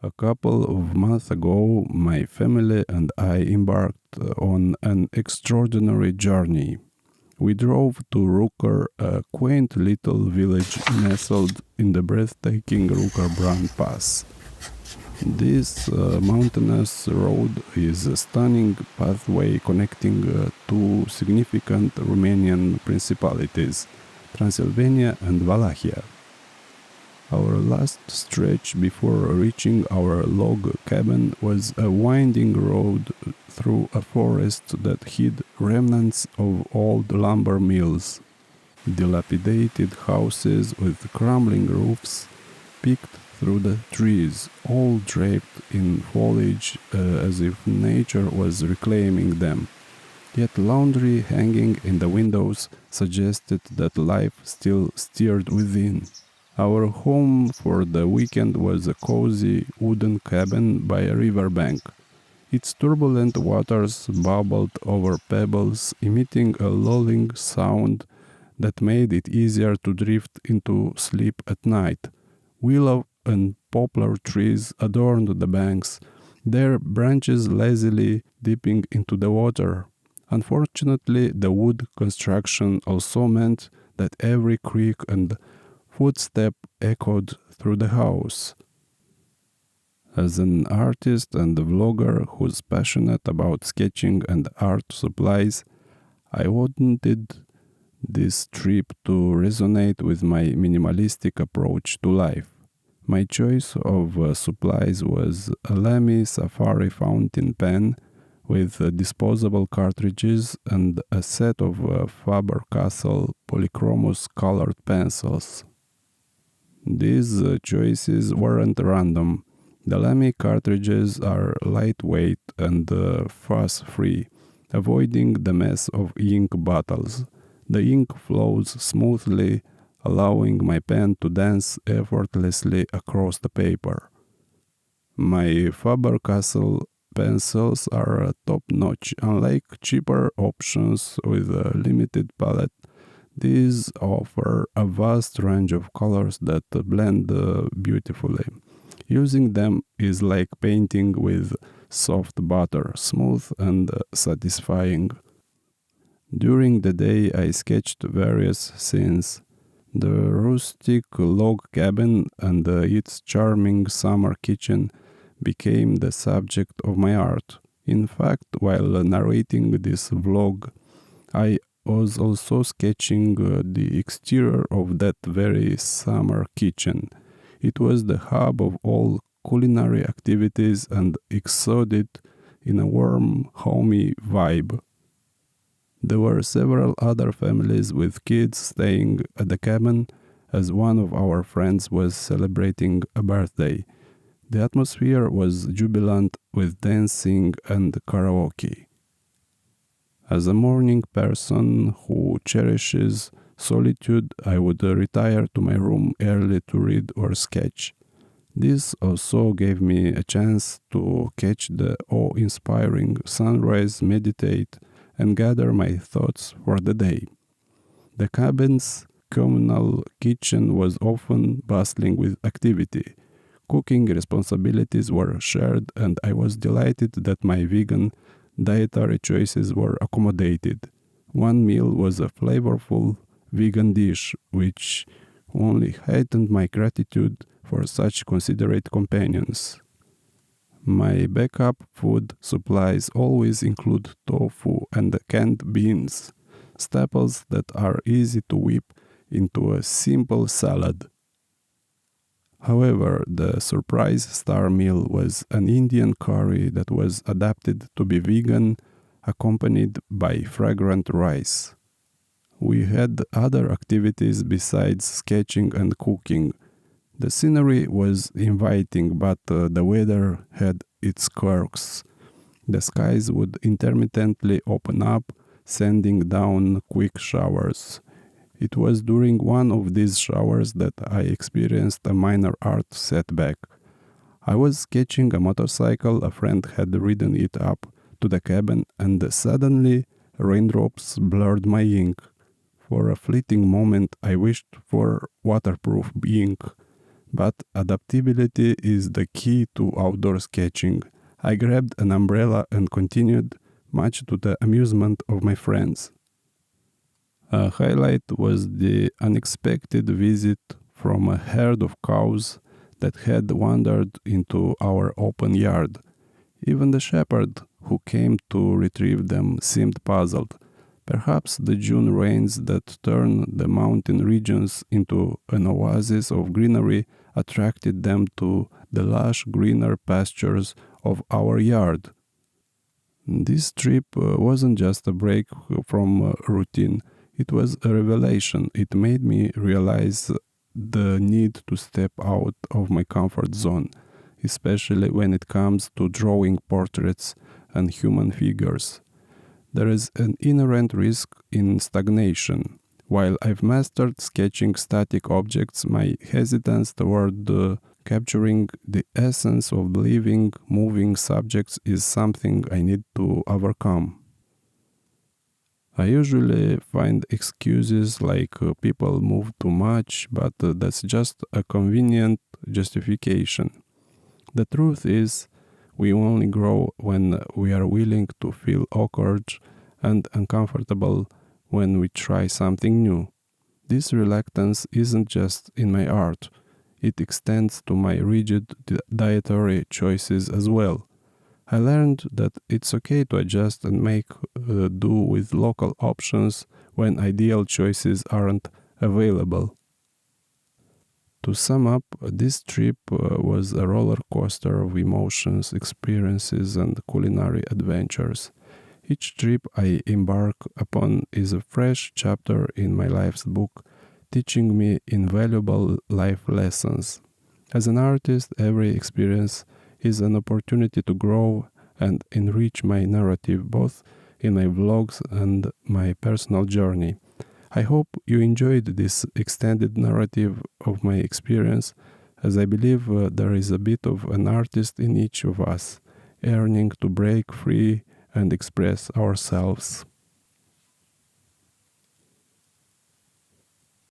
A couple of months ago, my family and I embarked on an extraordinary journey. We drove to Rucar, a quaint little village nestled in the breathtaking Rucar-Bran Pass. This mountainous road is a stunning pathway connecting two significant Romanian principalities, Transylvania and Wallachia. Our last stretch before reaching our log cabin was a winding road through a forest that hid remnants of old lumber mills. Dilapidated houses with crumbling roofs peeked through the trees, all draped in foliage as if nature was reclaiming them. Yet laundry hanging in the windows suggested that life still stirred within. Our home for the weekend was a cozy wooden cabin by a riverbank. Its turbulent waters bubbled over pebbles, emitting a lulling sound that made it easier to drift into sleep at night. Willow and poplar trees adorned the banks, their branches lazily dipping into the water. Unfortunately, the wood construction also meant that every creak and footstep echoed through the house. As an artist and vlogger who's passionate about sketching and art supplies, I wanted this trip to resonate with my minimalistic approach to life. My choice of supplies was a Lamy Safari fountain pen with disposable cartridges and a set of Faber Castell Polychromos colored pencils. These choices weren't random. The Lamy cartridges are lightweight and fuss-free, avoiding the mess of ink bottles. The ink flows smoothly, allowing my pen to dance effortlessly across the paper. My Faber Castell pencils are top-notch. Unlike cheaper options with a limited palette, these offer a vast range of colors that blend beautifully. Using them is like painting with soft butter, smooth and satisfying. During the day, I sketched various scenes. The rustic log cabin and its charming summer kitchen became the subject of my art. In fact, while narrating this vlog, I was also sketching the exterior of that very summer kitchen. It was the hub of all culinary activities and exuded in a warm, homey vibe. There were several other families with kids staying at the cabin as one of our friends was celebrating a birthday. The atmosphere was jubilant with dancing and karaoke. As a morning person who cherishes solitude, I would retire to my room early to read or sketch. This also gave me a chance to catch the awe-inspiring sunrise, meditate, and gather my thoughts for the day. The cabin's communal kitchen was often bustling with activity. Cooking responsibilities were shared, and I was delighted that my vegan dietary choices were accommodated. One meal was a flavorful vegan dish, which only heightened my gratitude for such considerate companions. My backup food supplies always include tofu and canned beans, staples that are easy to whip into a simple salad. However, the surprise star meal was an Indian curry that was adapted to be vegan, accompanied by fragrant rice. We had other activities besides sketching and cooking. The scenery was inviting, but the weather had its quirks. The skies would intermittently open up, sending down quick showers. It was during one of these showers that I experienced a minor art setback. I was sketching a motorcycle, a friend had ridden it up to the cabin, and suddenly raindrops blurred my ink. For a fleeting moment I wished for waterproof ink. But adaptability is the key to outdoor sketching. I grabbed an umbrella and continued, much to the amusement of my friends. A highlight was the unexpected visit from a herd of cows that had wandered into our open yard. Even the shepherd who came to retrieve them seemed puzzled. Perhaps the June rains that turn the mountain regions into an oasis of greenery attracted them to the lush greener pastures of our yard. This trip wasn't just a break from routine, it was a revelation. It made me realize the need to step out of my comfort zone, especially when it comes to drawing portraits and human figures. There is an inherent risk in stagnation. While I've mastered sketching static objects, my hesitance toward capturing the essence of living, moving subjects is something I need to overcome. I usually find excuses like people move too much, but that's just a convenient justification. The truth is, we only grow when we are willing to feel awkward and uncomfortable when we try something new. This reluctance isn't just in my art, it extends to my rigid dietary choices as well. I learned that it's okay to adjust and make do with local options when ideal choices aren't available. To sum up, this trip was a roller coaster of emotions, experiences, and culinary adventures. Each trip I embark upon is a fresh chapter in my life's book, teaching me invaluable life lessons. As an artist, every experience is an opportunity to grow and enrich my narrative, both in my vlogs and my personal journey. I hope you enjoyed this extended narrative of my experience, as I believe there is a bit of an artist in each of us, yearning to break free and express ourselves.